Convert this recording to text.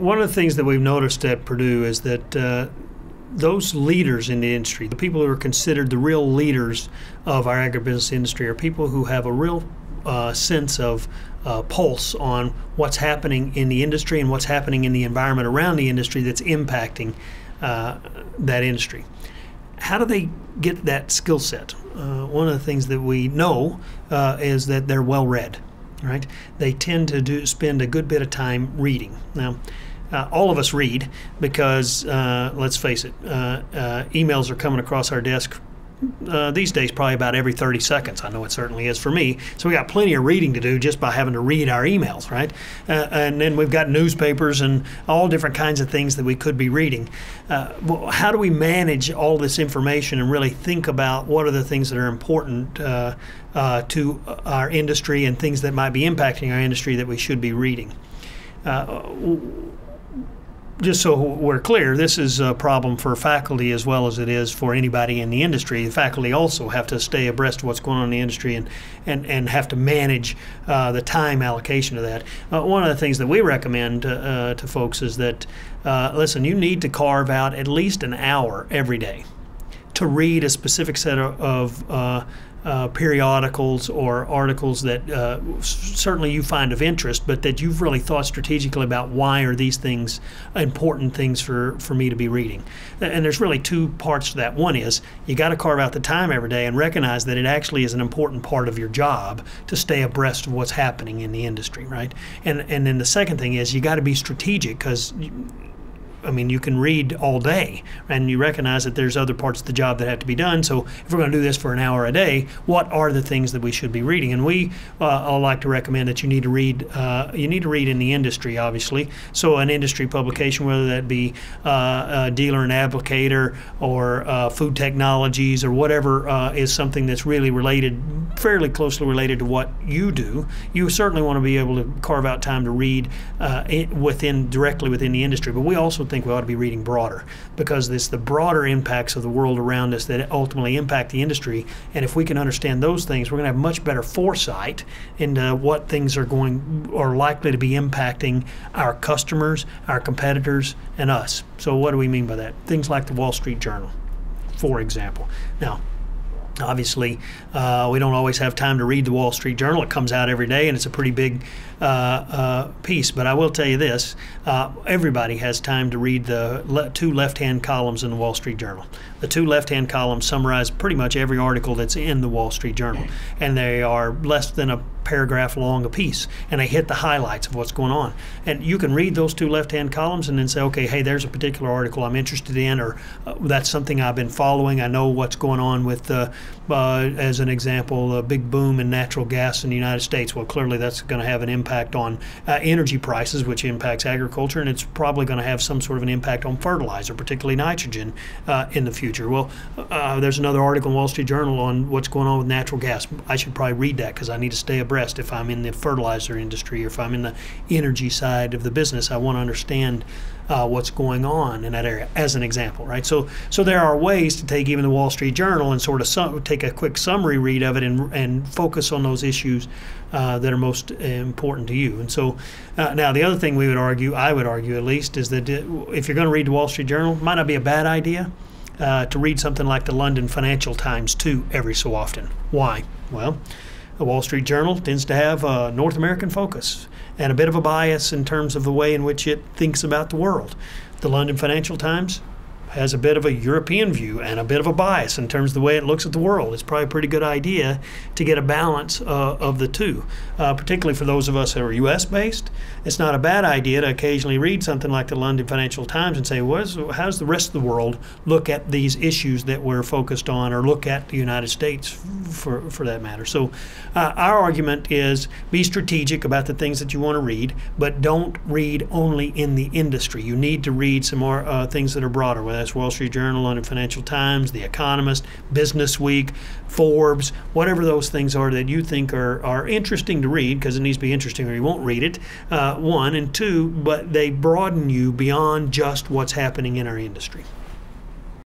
one of the things that we've noticed at Purdue is that those leaders in the industry, the people who are considered the real leaders of our agribusiness industry, are people who have a real sense of pulse on what's happening in the industry and what's happening in the environment around the industry that's impacting that industry. How do they get that skill set? One of the things that we know is that they're well read, right? They tend to spend a good bit of time reading. Now, all of us read because, let's face it, emails are coming across our desk these days probably about every 30 seconds. I know it certainly is for me. So we got plenty of reading to do just by having to read our emails, right? And then we've got newspapers and all different kinds of things that we could be reading. Well, how do we manage all this information and really think about what are the things that are important to our industry and things that might be impacting our industry that we should be reading? Just so we're clear, this is a problem for faculty as well as it is for anybody in the industry. The faculty also have to stay abreast of what's going on in the industry and have to manage the time allocation of that. One of the things that we recommend to folks is that, listen, you need to carve out at least an hour every day to read a specific set of periodicals or articles that certainly you find of interest, but that you've really thought strategically about why are these things important things for me to be reading. And there's really two parts to that. One is you got to carve out the time every day and recognize that it actually is an important part of your job to stay abreast of what's happening in the industry, right? And then the second thing is you got to be strategic, because I mean, you can read all day, and you recognize that there's other parts of the job that have to be done. So if we're going to do this for an hour a day, what are the things that we should be reading? And we all like to recommend that you need to read. You need to read in the industry, obviously. So an industry publication, whether that be a dealer and applicator or food technologies or whatever, is something that's really related, fairly closely related to what you do. You certainly want to be able to carve out time to read directly within the industry. But we also think we ought to be reading broader, because it's the broader impacts of the world around us that ultimately impact the industry. And if we can understand those things, we're going to have much better foresight into what things are likely to be impacting our customers, our competitors, and us. So what do we mean by that? Things like the Wall Street Journal, for example. Now, obviously, we don't always have time to read the Wall Street Journal. It comes out every day, and it's a pretty big piece. But I will tell you this, everybody has time to read the two left-hand columns in the Wall Street Journal. The two left-hand columns summarize pretty much every article that's in the Wall Street Journal, and they are less than a paragraph long a piece, and they hit the highlights of what's going on. And you can read those two left-hand columns and then say, okay, hey, there's a particular article I'm interested in, or that's something I've been following. I know what's going on with, as an example, a big boom in natural gas in the United States. Well, clearly that's going to have an impact on energy prices, which impacts agriculture, and it's probably going to have some sort of an impact on fertilizer, particularly nitrogen, in the future. Well, there's another article in Wall Street Journal on what's going on with natural gas. I should probably read that because I need to stay abreast. If I'm in the fertilizer industry or if I'm in the energy side of the business, I want to understand what's going on in that area, as an example, right? So there are ways to take even the Wall Street Journal and sort of take a quick summary read of it and focus on those issues that are most important to you. And so now the other thing I would argue at least, is that if you're going to read the Wall Street Journal, it might not be a bad idea to read something like the London Financial Times too every so often. Why? Well, the Wall Street Journal tends to have a North American focus and a bit of a bias in terms of the way in which it thinks about the world. The London Financial Times has a bit of a European view and a bit of a bias in terms of the way it looks at the world. It's probably a pretty good idea to get a balance of the two, particularly for those of us who are U.S.-based. It's not a bad idea to occasionally read something like the London Financial Times and say, how does the rest of the world look at these issues that we're focused on, or look at the United States for that matter. So our argument is be strategic about the things that you want to read, but don't read only in the industry. You need to read some more things that are broader, whether that's Wall Street Journal, London Financial Times, The Economist, Business Week, Forbes, whatever those things are that you think are interesting to read, because it needs to be interesting or you won't read it, one, and two, but they broaden you beyond just what's happening in our industry.